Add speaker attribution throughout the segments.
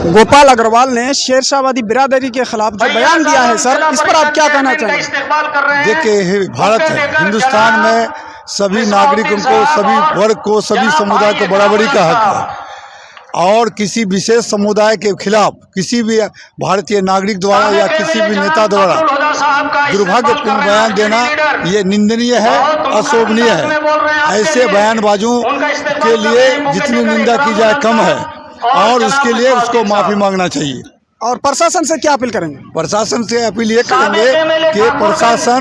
Speaker 1: गोपाल अग्रवाल ने शेरशाहवादी बिरादरी के खिलाफ जो बयान दिया है सर, इस पर आप क्या कहना चाहेंगे?
Speaker 2: देखिए, भारत है, हिंदुस्तान में सभी नागरिकों को, सभी वर्ग को, सभी समुदाय को बराबरी का हक है और किसी विशेष समुदाय के खिलाफ किसी भी भारतीय नागरिक द्वारा या किसी भी नेता द्वारा दुर्भाग्यपूर्ण बयान देना ये निंदनीय है, अशोभनीय है। ऐसे बयानबाजों के लिए जितनी निंदा की जाए कम है और उसके लिए उसको माफ़ी मांगना चाहिए।
Speaker 1: और प्रशासन से क्या अपील करेंगे?
Speaker 2: प्रशासन से अपील ये करेंगे कि प्रशासन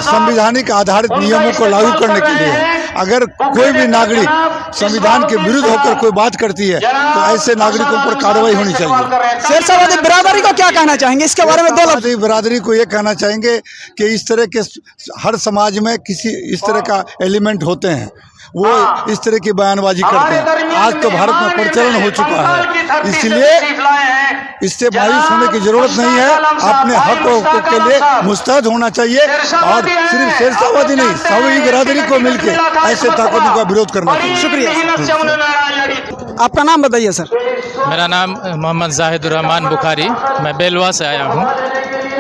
Speaker 2: संवैधानिक आधारित नियमों को लागू करने के लिए अगर कोई भी नागरिक संविधान के विरुद्ध होकर कोई बात करती है तो ऐसे नागरिकों पर कार्रवाई होनी चाहिए।
Speaker 1: शेरशाहवादी बिरादरी को क्या कहना चाहेंगे इसके बारे में? दो
Speaker 2: बिरादरी को ये कहना चाहेंगे कि इस तरह के हर समाज में किसी इस तरह का एलिमेंट होते हैं, वो इस तरह की बयानबाजी करते हैं। आज तो भारत में प्रचलन हो चुका है, इसलिए इससे मायूस होने की जरूरत नहीं है। अपने हकों के लिए मुस्तैद होना चाहिए और सिर्फ शेरशाहवादी नहीं, सभी बिरादरी को मिलकर ऐसे ताकतों का विरोध करना चाहिए।
Speaker 1: शुक्रिया। आपका नाम बताइए सर।
Speaker 3: मेरा नाम मोहम्मद जाहिदुर रहमान बुखारी, मैं बेलवा से आया हूँ।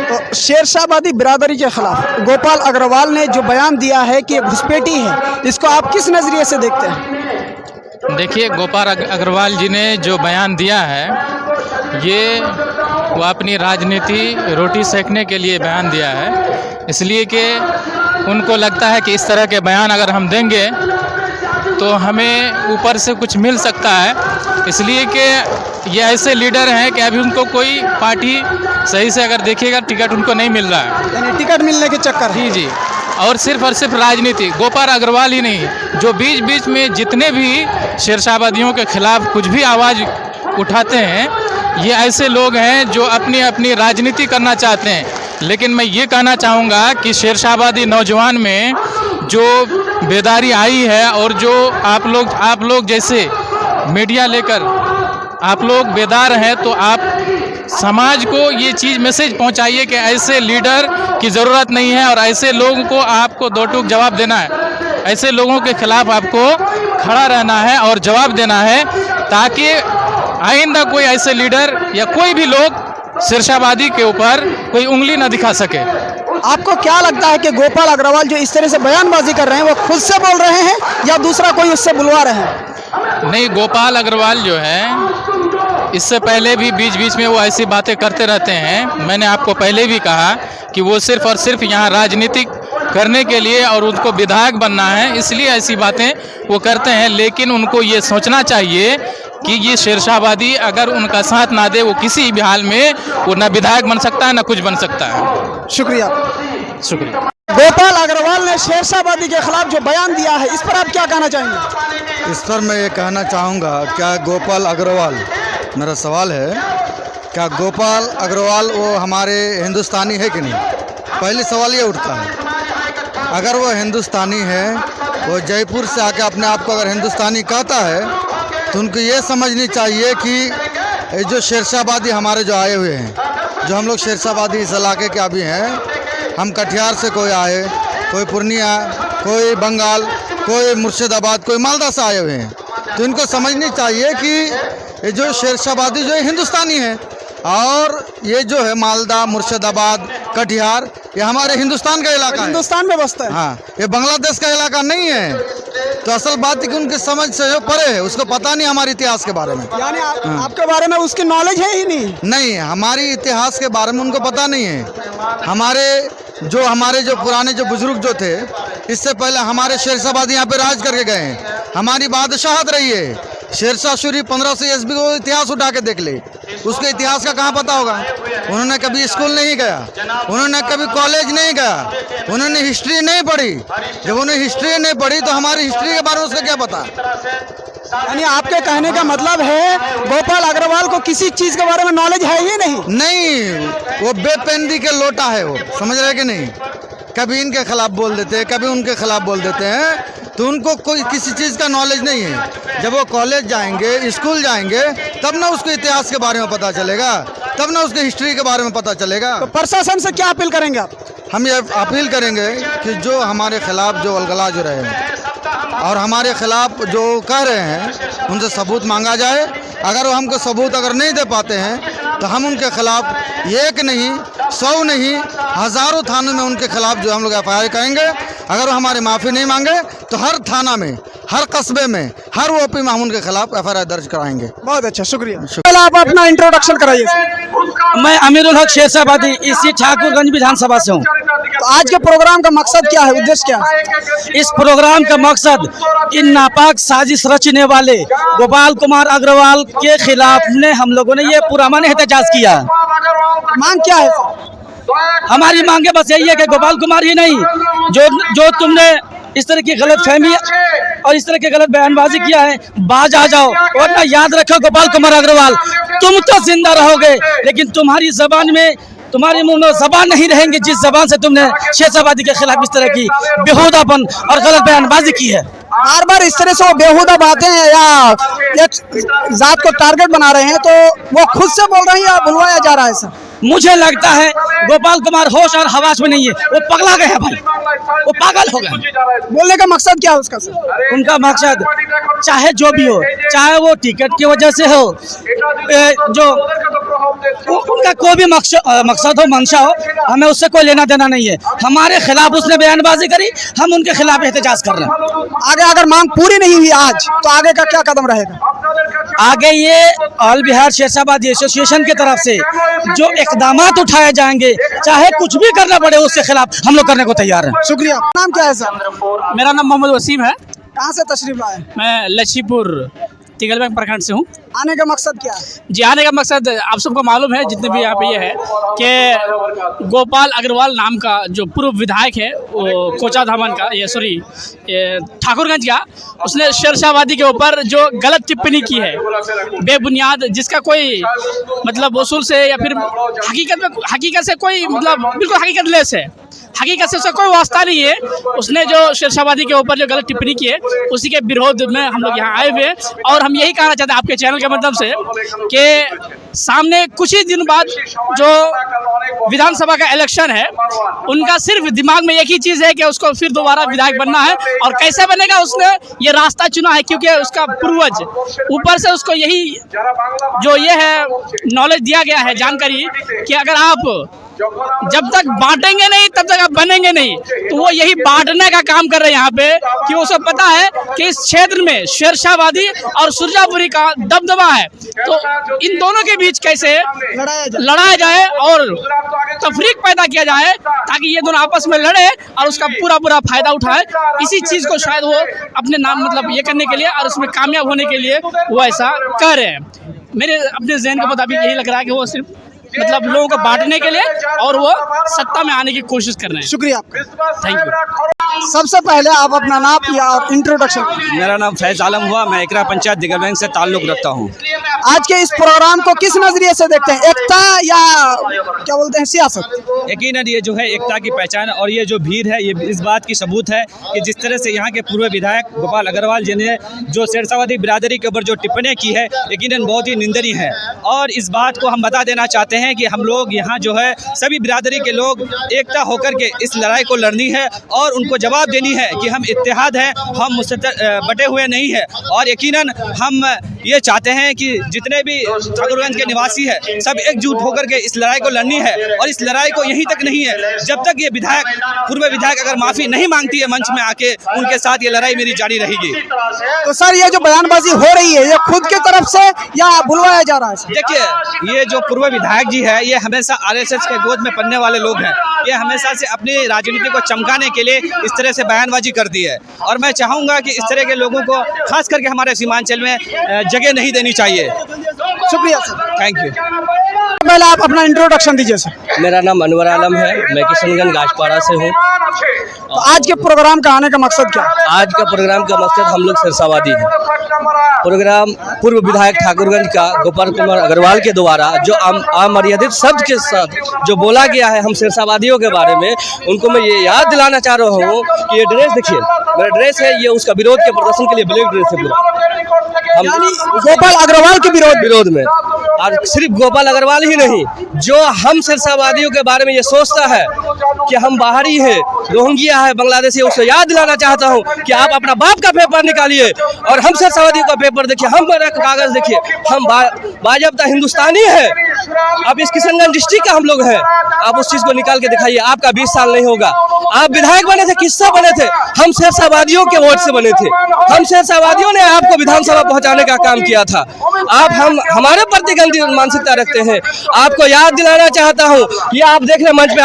Speaker 1: तो शेरशाहवादी बिरादरी के खिलाफ गोपाल अग्रवाल ने जो बयान दिया है कि ये घुसपैठी है, इसको आप किस नज़रिए से देखते हैं?
Speaker 3: देखिए, गोपाल अग्रवाल जी ने जो बयान दिया है ये वो अपनी राजनीति रोटी सेकने के लिए बयान दिया है, इसलिए कि उनको लगता है कि इस तरह के बयान अगर हम देंगे तो हमें ऊपर से कुछ मिल सकता है, इसलिए कि ये ऐसे लीडर हैं कि अभी उनको कोई पार्टी सही से अगर देखिएगा टिकट उनको नहीं मिल रहा है,
Speaker 1: यानी टिकट मिलने के चक्कर।
Speaker 3: जी, और सिर्फ राजनीति। गोपाल अग्रवाल ही नहीं, जो बीच बीच में जितने भी शेरशाहवादियों के खिलाफ कुछ भी आवाज़ उठाते हैं, ये ऐसे लोग हैं जो अपनी अपनी राजनीति करना चाहते हैं। लेकिन मैं ये कहना चाहूँगा कि शेरशाहवादी नौजवान में जो बेदारी आई है और जो आप लोग जैसे मीडिया लेकर आप लोग बेदार हैं, तो आप समाज को ये चीज़ मैसेज पहुंचाइए कि ऐसे लीडर की ज़रूरत नहीं है और ऐसे लोगों को आपको दो टूक जवाब देना है। ऐसे लोगों के खिलाफ आपको खड़ा रहना है और जवाब देना है, ताकि आइंदा कोई ऐसे लीडर या कोई भी लोग शेरशाहवादी के ऊपर कोई उंगली न दिखा सके।
Speaker 1: आपको क्या लगता है कि गोपाल अग्रवाल जो इस तरह से बयानबाजी कर रहे हैं वो खुद से बोल रहे हैं या दूसरा कोई उससे बुलवा रहे हैं?
Speaker 3: नहीं, गोपाल अग्रवाल जो है इससे पहले भी बीच बीच में वो ऐसी बातें करते रहते हैं। मैंने आपको पहले भी कहा कि वो सिर्फ और सिर्फ यहाँ राजनीतिक करने के लिए और उनको विधायक बनना है, इसलिए ऐसी बातें वो करते हैं। लेकिन उनको ये सोचना चाहिए कि ये शेरशाहवादी अगर उनका साथ ना दे, वो किसी भी हाल में वो ना विधायक बन सकता है ना कुछ बन सकता है।
Speaker 1: शुक्रिया।
Speaker 4: गोपाल अग्रवाल ने शेरशाहवादी के खिलाफ जो बयान दिया है, इस पर आप क्या कहना चाहेंगे?
Speaker 2: इस पर मैं ये कहना चाहूँगा, क्या गोपाल अग्रवाल, मेरा सवाल है, क्या गोपाल अग्रवाल वो हमारे हिंदुस्तानी है कि नहीं? पहले सवाल ये उठता है। अगर वो हिंदुस्तानी है, वो जयपुर से आके अपने आप को अगर हिंदुस्तानी कहता है, तो उनको ये समझनी चाहिए कि जो शेरशाहवादी हमारे जो आए हुए हैं, जो हम लोग शेरशाहवादी इस इलाके के अभी हैं, हम कटिहार से कोई आए, कोई पूर्णिया, कोई बंगाल, कोई मुर्शिदाबाद, कोई मालदा से आए हुए हैं, तो इनको समझनी चाहिए कि ये जो शेरशाहवादी जो है हिंदुस्तानी है और ये जो है मालदा, मुर्शिदाबाद, कटिहार, ये हमारे हिंदुस्तान का इलाका है,
Speaker 1: हिंदुस्तान में बसता है।
Speaker 2: हाँ, ये बांग्लादेश का इलाका नहीं है। तो असल बात है कि उनकी समझ से जो परे है, उसको पता नहीं हमारे इतिहास के बारे में।
Speaker 1: यानी आपके बारे में उसकी नॉलेज है ही नहीं?
Speaker 2: नहीं, हमारी इतिहास के बारे में उनको पता नहीं है। हमारे जो पुराने जो बुजुर्ग जो थे, इससे पहले हमारे शेरशाहवादी यहाँ पे राज करके गए हैं, हमारी बादशाहत रही है। शेरशाह सूरी 1500 ईस्वी को इतिहास उठा के देख ले, उसके इतिहास का कहाँ पता होगा? उन्होंने कभी स्कूल नहीं गया, उन्होंने कभी कॉलेज नहीं गया, उन्होंने हिस्ट्री नहीं पढ़ी। जब उन्हें हिस्ट्री नहीं पढ़ी तो हमारी हिस्ट्री के बारे में उसको क्या पता?
Speaker 1: यानी आपके कहने का मतलब है गोपाल अग्रवाल को किसी चीज़ के बारे में नॉलेज है ही नहीं?
Speaker 2: नहीं, वो बेपेंदी के लोटा है, वो समझ रहे कि नहीं? कभी इनके खिलाफ बोल देते हैं, कभी उनके खिलाफ बोल देते हैं, तो उनको कोई किसी चीज़ का नॉलेज नहीं है। जब वो कॉलेज जाएंगे, स्कूल जाएंगे, तब ना उसको इतिहास के बारे में पता चलेगा, तब ना उसके हिस्ट्री के बारे में पता चलेगा।
Speaker 1: तो प्रशासन से क्या अपील करेंगे आप?
Speaker 2: हम ये अपील करेंगे कि जो हमारे खिलाफ जो अलगला जो रहे हैं और हमारे खिलाफ जो कह रहे हैं, उनसे सबूत मांगा जाए अगर वो हमको सबूत अगर नहीं दे पाते हैं तो हम उनके खिलाफ एक नहीं 100 नहीं हज़ारों थानों में उनके खिलाफ जो हम लोग FIR करेंगे। अगर वो हमारी माफ़ी नहीं मांगे तो हर थाना में, हर कस्बे में, हर OP में हम उनके खिलाफ FIR दर्ज कराएंगे।
Speaker 1: बहुत अच्छा, शुक्रिया। पहले आप अपना इंट्रोडक्शन कराइए सर।
Speaker 5: मैं अमीरुल हक शेरशाबादी इसी ठाकुरगंज विधानसभा से हूँ।
Speaker 1: तो आज के प्रोग्राम का मकसद क्या है, उद्देश्य क्या है?
Speaker 5: इस प्रोग्राम का मकसद इन नापाक साजिश रचने वाले गोपाल कुमार अग्रवाल के खिलाफ ने हम लोगों ने ये पुरअमन एहतजाज किया।
Speaker 1: मांग क्या है सर?
Speaker 5: हमारी मांगे बस यही है कि गोपाल कुमार ही नहीं, जो तुमने इस तरह की गलत फहमी और इस तरह की गलत बयानबाजी किया है, बाज आ जाओ। और ना याद रखो गोपाल कुमार अग्रवाल, तुम तो जिंदा रहोगे लेकिन तुम्हारी जबान में, तुम्हारे मुंह में जबान नहीं रहेंगे जिस जबान से तुमने शेरशाबादी के खिलाफ इस तरह की बेहुदापन और गलत बयानबाजी की है।
Speaker 1: बार बार इस तरह से वो बेहुदा बातें हैं या एक जात को टारगेट बना रहे हैं, तो वो खुद से बोल रहे हैं या बुलवाया जा रहा है सर?
Speaker 5: मुझे लगता है गोपाल कुमार होश और हवास में नहीं है, वो पगला गए हैं भाई, वो पागल हो गए।
Speaker 1: बोलने का मकसद क्या है उसका सर?
Speaker 5: उनका मकसद चाहे जो भी हो, चाहे वो टिकट की वजह से हो, जो उनका कोई भी मकसद हो, मंशा हो, हमें उससे कोई लेना देना नहीं है। हमारे खिलाफ उसने बयानबाजी करी, हम उनके खिलाफ एहतजाज कर रहे हैं।
Speaker 1: आगे अगर मांग पूरी नहीं हुई आज तो आगे का क्या कदम रहेगा?
Speaker 5: आगे ये ऑल बिहार शेरशाबादी एसोसिएशन की तरफ से जो इकदामात उठाए जाएंगे, चाहे कुछ भी करना पड़े, उसके खिलाफ हम लोग करने को तैयार हैं।
Speaker 1: शुक्रिया। नाम क्या है सर?
Speaker 3: मेरा नाम मोहम्मद वसीम है।
Speaker 1: कहाँ से तशरीफ लाए?
Speaker 3: मैं लच्छीपुर तिगलबैंक प्रखंड से हूँ।
Speaker 1: आने का मकसद क्या है?
Speaker 3: जी, आने का मकसद आप सबको मालूम है, जितने भी यहाँ पे ये है कि गोपाल अग्रवाल नाम का जो पूर्व विधायक है, वो कोचा धामन का, ये ठाकुरगंज का, उसने शेरशाबादी के ऊपर जो गलत टिप्पणी की है बेबुनियाद, जिसका कोई मतलब वसूल से या फिर हकीकत से कोई मतलब बिल्कुल हकीकत लेस है, हकीकत से उसका कोई वास्ता नहीं है। उसने जो शेरशाबादी के ऊपर जो गलत टिप्पणी की है, उसी के विरोध में हम लोग यहाँ आए हुए हैं। और हम यही कहना चाहते हैं आपके चैनल के माध्यम से कि सामने कुछ ही दिन बाद जो विधानसभा का इलेक्शन है, उनका सिर्फ दिमाग में एक ही चीज़ है कि उसको फिर दोबारा विधायक बनना है। और कैसे बनेगा, उसने ये रास्ता चुना है क्योंकि उसका पूर्वज ऊपर से उसको यही जो ये है नॉलेज दिया गया है, जानकारी, कि अगर आप जब तक बांटेंगे नहीं तब तक आप बनेंगे नहीं। तो वो यही बांटने का काम कर रहे हैं यहाँ पे, कि उसको पता है कि इस क्षेत्र में शेरशाबादी और सुरजापुरी का दबदबा है, तो इन दोनों के बीच कैसे लड़ाया जाए और तफरीक पैदा किया जाए, ताकि ये दोनों आपस में लड़े और उसका पूरा फायदा उठाए। इसी चीज़ को शायद वो अपने नाम मतलब ये करने के लिए और उसमें कामयाब होने के लिए वो ऐसा कर रहे हैं। मेरे अपने ज़हन के मुताबिक यही लग रहा है कि वो सिर्फ मतलब लोगों को बांटने के लिए और वो सत्ता में आने की कोशिश कर रहे हैं।
Speaker 1: शुक्रिया आपका,
Speaker 3: थैंक यू।
Speaker 1: सबसे पहले आप अपना नाम या इंट्रोडक्शन।
Speaker 5: मेरा नाम फैज आलम हुआ, मैं एकरा पंचायत दिगलबैंक से ताल्लुक़ रखता हूँ।
Speaker 1: आज के इस प्रोग्राम को किस नजरिए से देखते हैं, एकता या क्या बोलते हैं सियासत?
Speaker 5: यकीनन ये जो है एकता की पहचान, और ये जो भीड़ है ये इस बात की सबूत है कि जिस तरह से यहाँ के पूर्व विधायक गोपाल अग्रवाल जी ने जो शेरशाबादी बिरादरी के ऊपर जो टिप्पणियाँ की है, यकीनन बहुत ही निंदनीय है। और इस बात को हम बता देना चाहते हैं कि हम लोग यहाँ जो है सभी बिरादरी के लोग एकता होकर के इस लड़ाई को लड़नी है और उनको जवाब देनी है कि हम इत्तेहाद हैं, हम मुझसे बटे हुए नहीं हैं। और यकीनन हम ये चाहते हैं कि जितने भी ठाकुरगंज के निवासी हैं सब एकजुट होकर के इस लड़ाई को लड़नी है। और इस लड़ाई को यहीं तक नहीं है, जब तक ये विधायक, पूर्व विधायक अगर माफ़ी नहीं मांगती है मंच में आके, उनके साथ ये लड़ाई मेरी जारी रहेगी।
Speaker 1: तो सर ये जो बयानबाजी हो रही है, ये खुद की तरफ से या बुलवाया जा रहा है?
Speaker 5: देखिए, ये जो पूर्व विधायक जी है, ये हमेशा RSS के गोद में पलने वाले लोग हैं। ये हमेशा से अपनी राजनीति को चमकाने के लिए इस तरह से बयानबाजी करती है। और मैं चाहूँगा कि इस तरह के लोगों को खास करके हमारे सीमांचल में जगह नहीं देनी चाहिए।
Speaker 1: शुक्रिया सर,
Speaker 5: थैंक यू।
Speaker 1: पहले आप अपना इंट्रोडक्शन दीजिए सर।
Speaker 5: मेरा नाम अनवर आलम है, मैं किशनगंज गाजपाड़ा से हूँ।
Speaker 1: तो आज के प्रोग्राम का आने का मकसद क्या है?
Speaker 5: आज का प्रोग्राम का मकसद हम लोग शेरशाबादी हैं। प्रोग्राम पूर्व विधायक ठाकुरगंज का गोपाल कुमार अग्रवाल के द्वारा जो अमर्यादित शब्द के साथ जो बोला गया है हम शेरशाबादियों के बारे में, उनको मैं ये याद दिलाना चाह रहा हूँ कि ये ड्रेस देखिए, मेरा ड्रेस है, ये उसका विरोध के प्रदर्शन के लिए ब्लैक ड्रेस है पूरा।
Speaker 1: यानी गोपाल अग्रवाल के विरोध
Speaker 6: में। और सिर्फ गोपाल अग्रवाल ही नहीं, जो हम सिरसावादियों के बारे में ये सोचता है कि हम बाहरी हैं, रोहिंग्या है, बांग्लादेशी, उसे याद दिलाना चाहता हूँ कि आप अपना बाप का पेपर निकालिए और हम सिरसावादियों का पेपर देखिए, हम मेरा कागज देखिए, हम बाजबता हिंदुस्तानी है। अब इस किशनगंज डिस्ट्रिक्ट का हम लोग हैं, आप उस चीज को निकाल के दिखाइए। आपका 20 साल नहीं होगा, आप विधायक बने थे, किससे बने थे? हम सिरसावादियों के वोट से बने थे। हम सिरसावादियों ने आपको विधानसभा पहुंचाने का काम किया था। आप हमारे प्रति गंदी मानसिकता रखते हैं। आपको याद दिलाना चाहता हूँ, ये आप देख रहे मंच पे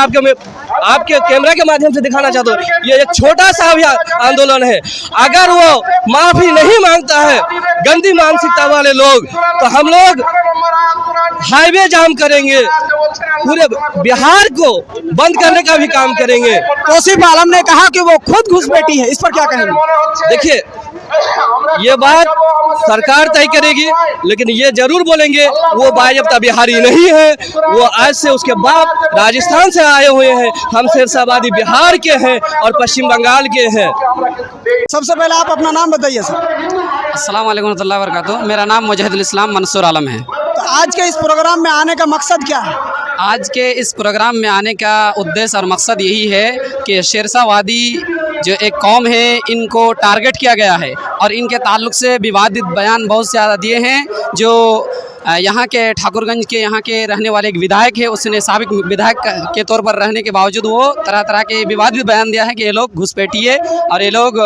Speaker 6: आपके कैमरा के माध्यम से दिखाना चाहता हूँ, ये एक छोटा सा आंदोलन है। अगर वो माफी नहीं मांगता है गंदी मानसिकता वाले लोग, तो हम लोग हाईवे जाम करेंगे, पूरे बिहार को बंद करने का भी काम करेंगे।
Speaker 1: तौसीफ आलम ने कहा कि वो खुद घुसपैठी है, इस पर क्या कहेंगे?
Speaker 6: देखिए, ये बात सरकार तय करेगी, लेकिन ये जरूर बोलेंगे वो बाजबता बिहारी नहीं है, वो आज से उसके बाप राजस्थान से आए हुए हैं। हम सिरसावादी बिहार के हैं और पश्चिम बंगाल के हैं।
Speaker 1: सबसे पहले आप अपना नाम बताइए सर।
Speaker 7: अस्सलाम वालेकुम रहमतुल्लाहि व बरकातुहू। मेरा नाम मुजाहिदुल इस्लाम मंसूर आलम है।
Speaker 1: तो आज के इस प्रोग्राम में आने का मकसद क्या है?
Speaker 7: आज के इस प्रोग्राम में आने का उद्देश्य और मकसद यही है कि शेरशाहवादी जो एक कौम है, इनको टारगेट किया गया है और इनके ताल्लुक से विवादित बयान बहुत ज़्यादा दिए हैं। जो यहाँ के ठाकुरगंज के यहाँ के रहने वाले एक विधायक है, उसने साबिक विधायक के तौर पर रहने के बावजूद वो तरह तरह के विवादित बयान दिया है कि ये लोग घुसपैठी है और ये लोग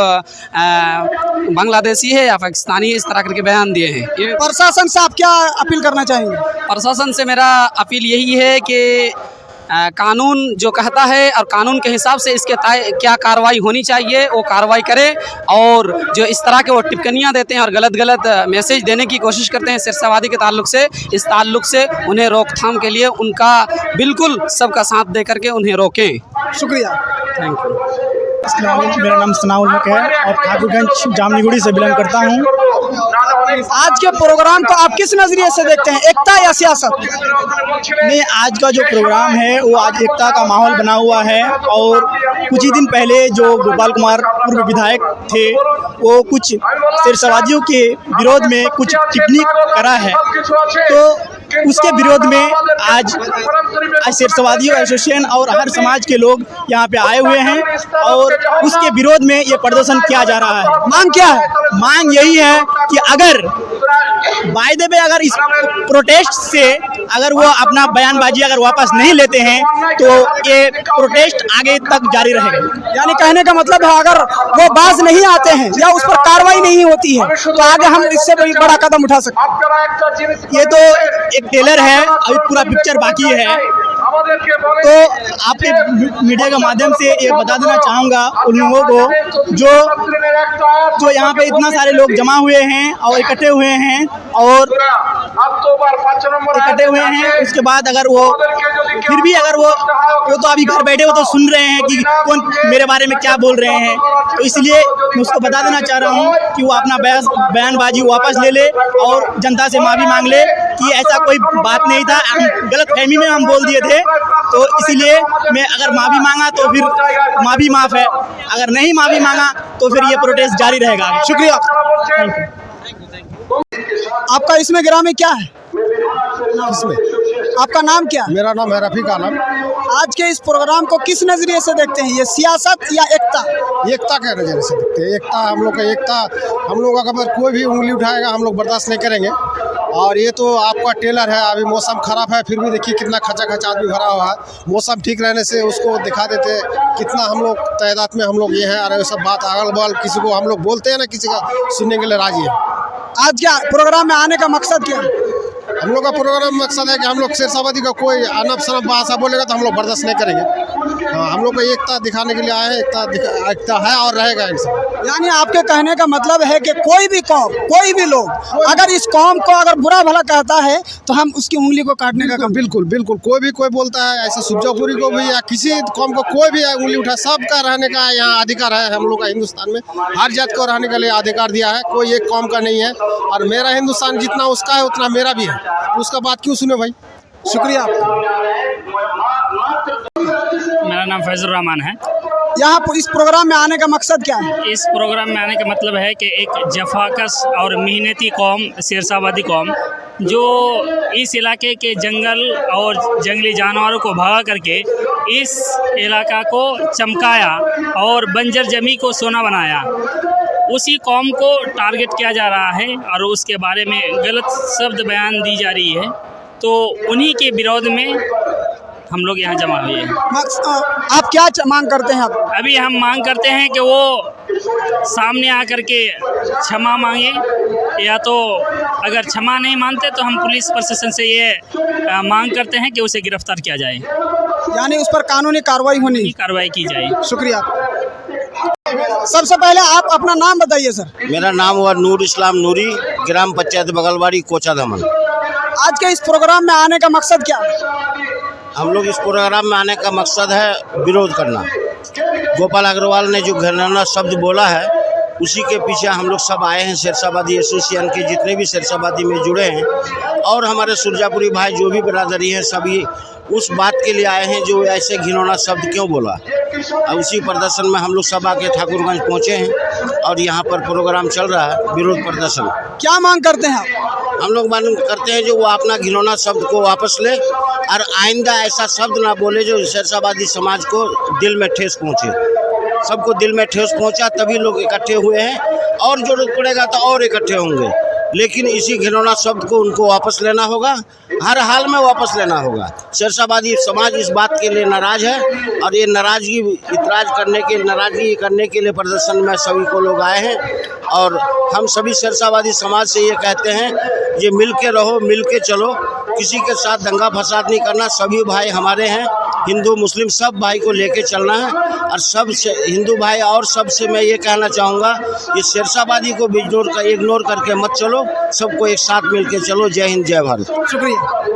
Speaker 7: बांग्लादेशी है या पाकिस्तानी है, इस तरह करके बयान दिए हैं। ये
Speaker 1: प्रशासन से आप क्या अपील करना चाहेंगे?
Speaker 7: प्रशासन से मेरा अपील यही है कि कानून जो कहता है और कानून के हिसाब से इसके क्या कार्रवाई होनी चाहिए वो कार्रवाई करे, और जो इस तरह के वो टिप्पणियां देते हैं और गलत मैसेज देने की कोशिश करते हैं सिरसावादी के ताल्लुक से, इस ताल्लुक से उन्हें रोकथाम के लिए उनका बिल्कुल सबका साथ दे करके उन्हें रोकें।
Speaker 1: शुक्रिया,
Speaker 7: थैंक यू।
Speaker 4: मेरा नाम सनाउल हक है और ठाकुरगंज जामनीगुड़ी से बिलोंग करता हूँ।
Speaker 1: आज के प्रोग्राम को आप किस नज़रिए से देखते हैं, एकता या सियासत?
Speaker 4: नहीं, आज का जो प्रोग्राम है वो आज एकता का माहौल बना हुआ है। और कुछ ही दिन पहले जो गोपाल कुमार पूर्व विधायक थे, वो कुछ सिरसावादियों के विरोध में कुछ टिप्पणी करा है, तो उसके विरोध में आज सिरसावादियों एसोसिएशन और हर समाज के लोग यहाँ पे आए हुए हैं और उसके विरोध में ये प्रदर्शन किया जा रहा है।
Speaker 1: मांग क्या है?
Speaker 4: मांग यही है कि अगर वायदे में अगर इस प्रोटेस्ट से अगर वो अपना बयानबाजी अगर वापस नहीं लेते हैं तो ये प्रोटेस्ट आगे तक जारी रहेगा।
Speaker 1: यानी कहने का मतलब है अगर वो बाज नहीं आते हैं या उस पर कार्रवाई नहीं होती है तो आगे हम इससे भी बड़ा कदम उठा सकते हैं।
Speaker 4: ये तो एक टेलर है, अभी पूरा पिक्चर बाकी है। तो आपके मीडिया के माध्यम से ये बता देना चाहूँगा उन लोगों को जो यहाँ पे इतना सारे लोग जमा हुए हैं और इकट्ठे हुए हैं उसके बाद अगर वो फिर भी अगर वो तो अभी घर बैठे वो तो सुन रहे हैं कि कौन मेरे बारे में क्या बोल रहे हैं, तो इसलिए मैं उसको बता देना चाह रहा हूँ कि वो अपना बयानबाजी वापस ले ले और जनता से माफ़ी मांग ले कि ऐसा कोई बात नहीं था, गलतफहमी में हम बोल दिए थे। तो इसीलिए मैं अगर माफ़ी मांगा तो फिर माफ़ी माफ़ है, अगर नहीं माफ़ी मांगा तो फिर ये प्रोटेस्ट जारी रहेगा।
Speaker 1: शुक्रिया। आपका इसमें ग्रामीण क्या है?
Speaker 2: इसमें
Speaker 1: आपका नाम क्या है?
Speaker 2: मेरा नाम है रफ़ीक आलम।
Speaker 1: आज के इस प्रोग्राम को किस नज़रिए से देखते हैं, ये सियासत या एकता?
Speaker 2: एकता के नज़रिए से देखते हैं। एकता हम लोग का, एकता हम लोग अगर कोई भी उंगली उठाएगा हम लोग बर्दाश्त नहीं करेंगे। और ये तो आपका टेलर है, अभी मौसम ख़राब है फिर भी देखिए कितना खचा खचा आदमी भरा हुआ है। मौसम ठीक रहने से उसको दिखा देते कितना हम लोग तादाद में हम लोग ये हैं। और ये सब बात अगल बगल किसी को हम लोग बोलते हैं ना, किसी का सुनने के लिए राजी है।
Speaker 1: आज क्या प्रोग्राम में आने का मकसद क्या है?
Speaker 2: हम लोग का प्रोग्राम मकसद है कि हम लोग सिरसावादी का कोई अनब शनब भाषा बोलेगा तो हम लोग बर्दाश्त नहीं करेंगे। हाँ, हम लोग को एकता दिखाने के लिए आए हैं। एकता है और रहेगा इनसे।
Speaker 1: यानी आपके कहने का मतलब है कि कोई भी कौम, कोई भी लोग अगर इस कौम को अगर बुरा भला कहता है तो हम उसकी उंगली को काटने का काम।
Speaker 2: बिल्कुल बिल्कुल, कोई बोलता है ऐसा सुरजापुरी को भी या किसी कौम को कोई भी उंगली उठा, सबका रहने का यहाँ अधिकार है। हम लोग का हिंदुस्तान में हर जात को रहने के लिए अधिकार दिया है, कोई एक कौम का नहीं है। और मेरा हिंदुस्तान जितना उसका है उतना मेरा भी है, उसका बात क्यों सुने भाई। शुक्रिया।
Speaker 8: मेरा नाम फैजुर रहमान है।
Speaker 1: यहाँ इस प्रोग्राम में आने का मकसद क्या है?
Speaker 8: इस प्रोग्राम में आने का मतलब है कि एक जफाकस और मेहनती कौम, शेरशाहवादी कौम, जो इस इलाके के जंगल और जंगली जानवरों को भगा करके इस इलाका को चमकाया और बंजर जमी को सोना बनाया, उसी कौम को टारगेट किया जा रहा है और उसके बारे में गलत शब्द बयान दी जा रही है। तो उन्हीं के विरोध में हम लोग यहाँ जमा हुए हैं।
Speaker 1: आप क्या मांग करते हैं? आप
Speaker 8: अभी हम मांग करते हैं कि वो सामने आकर के क्षमा मांगे, या तो अगर क्षमा नहीं मानते तो हम पुलिस प्रशासन से ये मांग करते हैं कि उसे गिरफ्तार किया जाए,
Speaker 1: यानी उस पर कानूनी कार्रवाई
Speaker 8: की जाए।
Speaker 1: शुक्रिया। सबसे पहले आप अपना नाम बताइए सर।
Speaker 9: मेरा नाम हुआ नूर इस्लाम नूरी, ग्राम पंचायत बगलवाड़ी, कोचा धमन।
Speaker 1: आज के इस प्रोग्राम में आने का मकसद क्या है?
Speaker 9: हम लोग इस प्रोग्राम में आने का मकसद है विरोध करना। गोपाल अग्रवाल ने जो घृणा शब्द बोला है उसी के पीछे हम लोग सब आए हैं। शेरशाहवादी एसोसिएशन के जितने भी शेरशाहवादी में जुड़े हैं और हमारे सुरजापुरी भाई जो भी बिरादरी हैं सभी उस बात के लिए आए हैं जो ऐसे घिनौना शब्द क्यों बोला। और उसी प्रदर्शन में हम लोग सब आके ठाकुरगंज पहुँचे हैं और यहाँ पर प्रोग्राम चल रहा है विरोध प्रदर्शन।
Speaker 1: क्या मांग करते हैं आप?
Speaker 9: हम लोग मांग करते हैं जो वो अपना घिनौना शब्द को वापस ले और आइंदा ऐसा शब्द ना बोले जो शेरशाहवादी समाज को दिल में ठेस पहुँचे। सबको दिल में ठेस पहुँचा तभी लोग इकट्ठे हुए हैं और जरूरत पड़ेगा तो और इकट्ठे होंगे, लेकिन इसी घिनौना शब्द को उनको वापस लेना होगा, हर हाल में वापस लेना होगा। शेरशाहवादी समाज इस बात के लिए नाराज़ है और ये नाराज़गी करने के लिए प्रदर्शन में सभी को लोग आए हैं। और हम सभी शेरशाहवादी समाज से ये कहते हैं ये मिल के रहो, मिल के चलो, किसी के साथ दंगा फसाद नहीं करना। सभी भाई हमारे हैं, हिंदू मुस्लिम सब भाई को लेके चलना है और सब हिंदू भाई और सबसे मैं ये कहना चाहूँगा ये शेरशाहवादी को इग्नोर करके मत चलो, सबको एक साथ मिल के चलो। जय हिंद, जय भारत।
Speaker 1: शुक्रिया।